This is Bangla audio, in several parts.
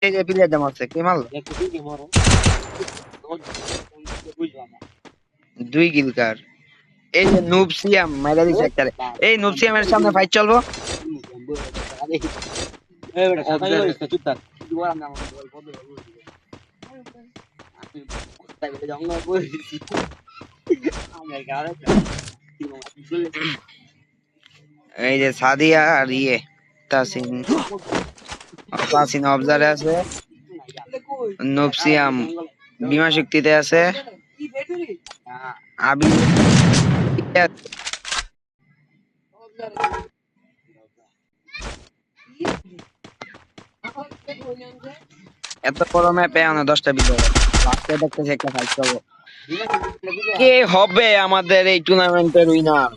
এই যে প্লেয়ার দাম আছে কে মারলো? দুই কিলকার। এই যে নুবসিয়াম মাইরা দিছে একটারে। এই নুবসিয়ামের সামনে ফাইট চলবো। এই যে সাদিয়া আর ইয়ে তাসিন তাসিন অবজারে আছে। নুবসিয়াম বিমা শক্তিতে আছে। আবি এত বড় ম্যাপে আনা 10টা বিজয় লাস্টে দেখতেছি একটা ফাইট চলবো। কে হবে আমাদের এই টুর্নামেন্টের উইনার?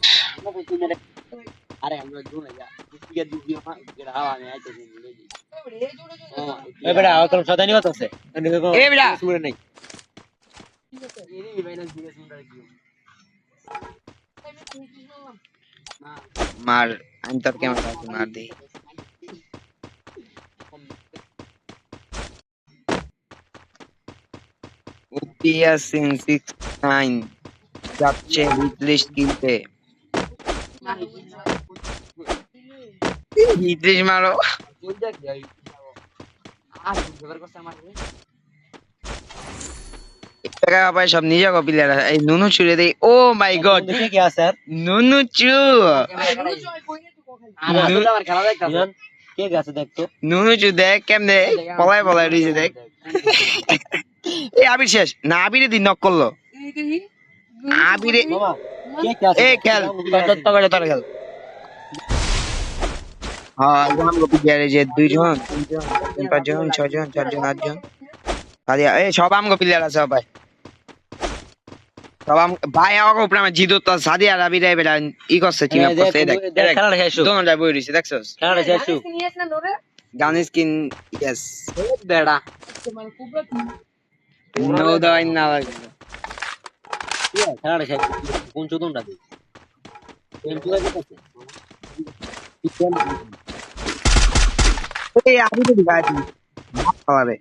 মার আমি তোর ক্যামেরা মার দিই। ইয়াসিন 69 যাচ্ছে হিটলিস্ট কিনতে। হিটলিস্ট মারো। টাকা পাই সব নিজে প্লেয়ার। এই নুনু চুরে দেই। ও মাই গড নুনু চু নুনু চু দেখ কেমনে পলায় পলায় রয়েছে দেখ। এই আবির শেষ না আবিরে দিন নক করলো আবিরে। এই খেল তোর খেল। হ্যাঁ আমগো প্লেয়ার এই যে 2 জন 3 জন 5 জন 6 জন 4 জন 8 জন সাদিয়া এই সব আমগো প্লেয়ার আছে ভাই। সব ভাই আমাকে উপরে আমার জিদো তো সাদিয়া রাবি রে বেটা ই করছে টিম আপ করছে দেখ খেলাটা শেষ দোনো যায় বই রইছে দেখছস খেলাটা শেষ গান স্কিন ইয়েস বেড়া নো দাই না লাগে খেলাটা শেষ কোন চোদনটা দে এই আমি তো দিগাছি মারে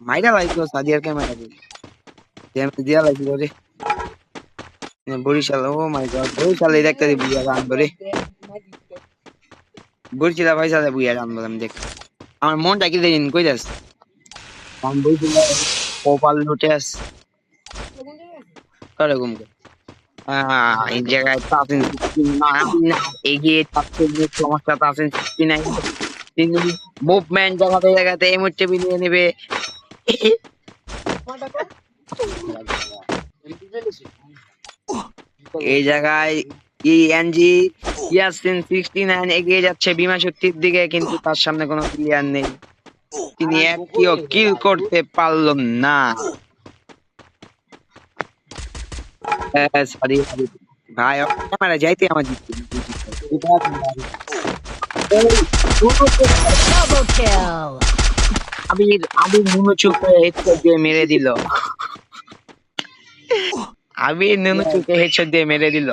মাইরা লাইছো সাদিয়ার ক্যামেরা দিয়ে ড্যামেজ দিয়া লাইছো রে বরিশাল। ও মাই গড বরিশালে দেখতে দি বুইয়া গান ধরে বরিশাল ভাই সাথে বুইয়া গান বললাম দেখ আমার মনটা কি দিন কই যাস আমি বরিশাল কপাল লুটে আস করে ঘুম এই জায়গায় তাসিন না এগিয়ে তাসিন সমস্যা তাসিন 69 তিনি মুভমেন্ট জায়গাতে জায়গাতে এই মুহূর্তে বিনিয়ে নেবে। এই জায়গায় ইএনজি ইয়াসিন 69 এগিয়ে যাচ্ছে বিমা শক্তির দিকে কিন্তু তার সামনে কোনো প্লেয়ার নেই। তিনি একটিও কিল করতে পারল না। সরি ভাই ক্যামেরা যাইতে আমার আবির আবির নুনু চুপে হেডশট দিয়ে মেরে দিল। আবির নুনু চুপে হেডশট দিয়ে মেরে দিল।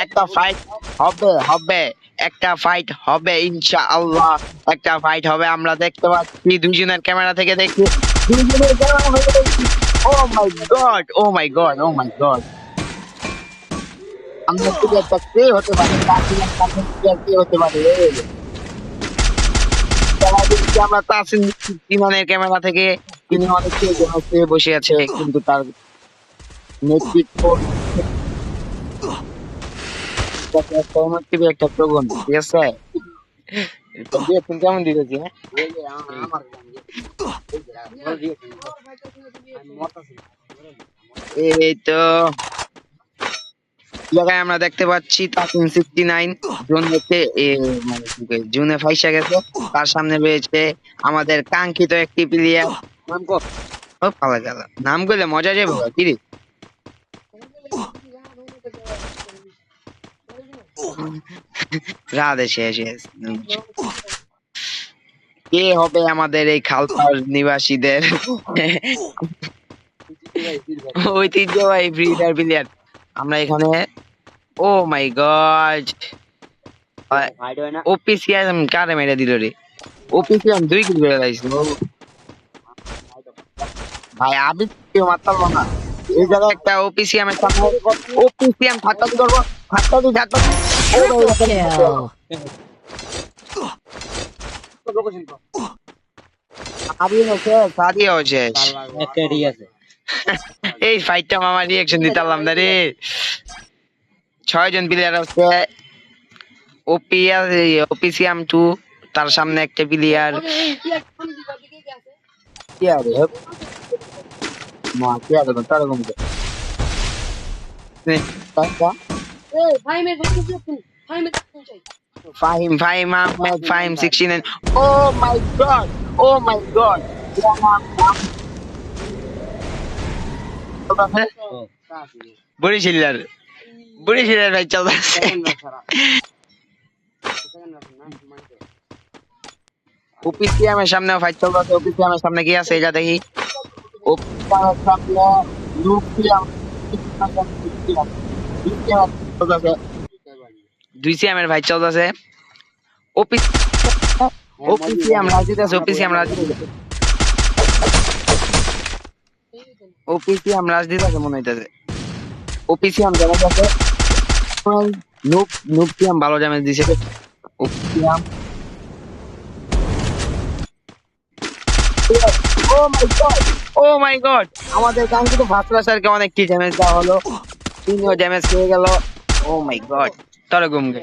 একটা ফাইট হবে হবে একটা ফাইট হবে ইনশাআল্লাহ একটা ফাইট হবে আমরা দেখতে পাচ্ছি দুইজনের ক্যামেরা থেকে দেখছি দুইজনের ক্যামেরা থেকে দেখছি। ও মাই গড ও মাই গড ও মাই গড আমরা কি একটা কে হতে পারে কে হতে পারে আমরা তাসিন ইমানের ক্যামেরা থেকে তিনি অনেক বসে আছে কিন্তু তার নেতৃত্ব একটা প্রবণ ঠিক আছে কেমন দিতেছি এই তো জায়গায় আমরা দেখতে পাচ্ছি তাসিন 69 জুনে ফাইসা গেছে তার সামনে রয়েছে আমাদের কাঙ্ক্ষিত একটি প্লেয়ার নাম কো ও পালা গেল নাম কইলে মজা যাবে কি রে রাধে শেষ কে হবে আমাদের এই খালপাড় নিবাসীদের ঐতিহ্যবাহী ফ্রি ফায়ার প্লেয়ার। আমরা এখানে ও মাই গড ফাইট হয় না ওপিসিএম কারে মেরে দিল রে ওপিসিএম 2 কিল করে দিয়েছে ভাই আমি কেউ মারতে পারবো না এই জায়গায় একটা ওপিসিএম এর সামনে ওপিসিএম ঠাট্টাতি করবো ঠাট্টাতি ও সারিয়ে হচ্ছে একটা ঠিক আছে এই ফাইটটা মামা রিয়াকশন দিতে পারলাম না রে 6 জন প্লেয়ার আছে ওপিসিএম 2 তার সামনে একটা প্লেয়ার কি আরে মা কি আরে তার কম Fahim, Fahim Ahmed, Fahim 69. Oh my god! Oh my god! বরিশালের বরিশালের ভাই চলতেছে ওপিসিএম এর সামনে ফাইট চলতেছে ওপিসিএম এর সামনে কি আছে এটা দেখি ওপিসিএম এর সামনে লুকিয়াম দুই সিএম এর ভাই চলতেছে ওপিসিএম রাজনীতি আছে ওপিসিএম রাজনীতি ওপিসিএম রাজনীতি আছে মনে হইতেছে ওপিসিএম ড্যামেজ আছে নুপিয়াম ভালো ড্যামেজ দিছে ওপিসিএম ও মাই গড আমাদের কাঙ্ক্ষিত ভাসরা স্যারকে অনেক কি ড্যামেজ দেওয়া হলো তিনিও ড্যামেজ খেয়ে গেল ও মাই গড তোর ঘুমগে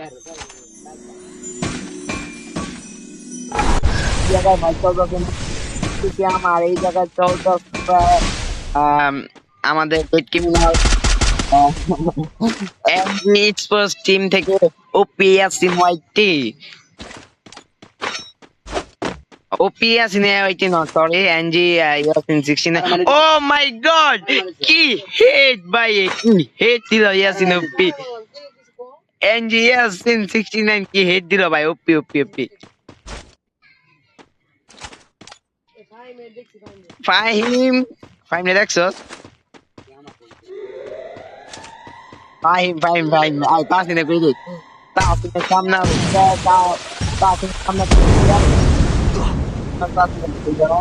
জায়গায় ভাই চলতেছে আমার এই জায়গায় চলতেছে আমাদের ক্রিমিনাল এক্সপোর্টস টিম থেকে ওপিএসিন ওয়াইটি ওপিএসিন ওয়াইটি না সরি এনজি ইয়াসিন 69 ও মাই গড কি হেড ভাই কি হেড দিল ইয়াসিন ওপি এনজি ইয়াসিন 69 কি হেড দিল ভাই ওপি ওপি ওপি ফাহিম ফাহিম দেখছস ফাহিম আই তাসিনে কই দিই তাসিনে সামনে তাসিনে সামনে তাসিনে কই যাও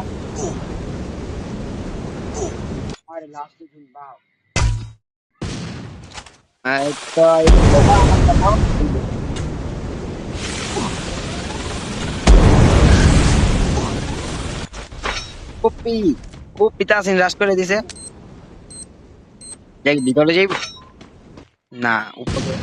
আরে লাস্ট দিন বাও আচ্ছা কপি কপি তাসিন রাশ করে দিছে দেখ ভিতরে যাইব না উপরে